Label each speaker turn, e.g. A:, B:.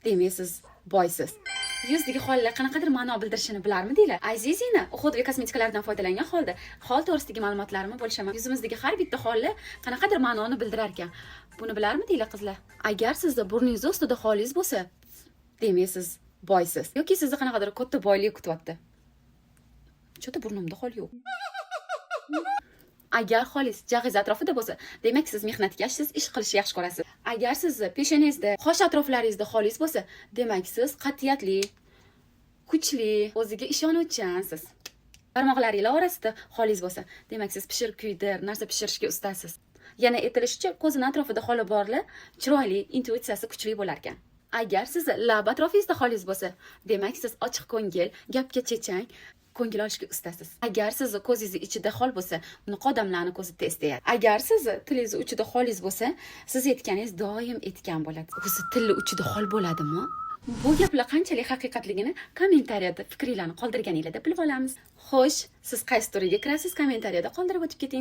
A: demaysiz, boysiz. Yuzdagi hollar qanaqadir ma'no bildirishini bilarmidinglar? Azizina, Uxudviy kosmetikalardan foydalangan holda hol to'g'risidagi ma'lumotlarimni bo'lishaman. Yuzimizdagi har bitta holli qanaqadir ma'noni bildirar ekan. Buni bilarmidinglar qizlar? Agar sizda burningiz ustida xolingiz bo'lsa, demaysiz, boysiz. Yoki sizni qanaqadir katta boylik kutyapti. Cho'ta burnimda hol yo'q. Agar xolis jag'iz atrofida bo'lsa, demak siz mehnatkashsiz, ish qilishni yaxshi ko'rasiz. Agar sizni peshonangizda, qosh atroflaringizda xolis bo'lsa, demak siz qat'iyatli, kuchli, o'ziga ishonuvchansiz. Barmoqlaringiz orasida xolis bo'lsa, demak siz pishir kuydir, narsa pishirishga ustasiz. Yana aytilishicha, ko'zini atrofida holi borlar chiroyli, intuitsiyasi kuchli bo'lar ekan. Agar siz lab atrofingizda xolis bo'lsa, demak siz ochiq ko'ngil, gapga chechang, ko'ngil olishga ustasiz. Agar sizni ko'zingiz ichida xol bo'lsa, bunaqa odamlarni ko'zi tez tegadi. Agar sizni tilingiz uchida xolis bo'lsa, siz aytganingiz doim aytgan bo'ladi. O'zi tili uchida xol bo'ladimi? Bu gaplar qanchalik haqiqatligini kommentariyada fikringizni qoldirganingizda bilib olamiz. Xo'sh, siz qaysi turiga kirasiz? Kommentariyada qoldirib o'tib keting.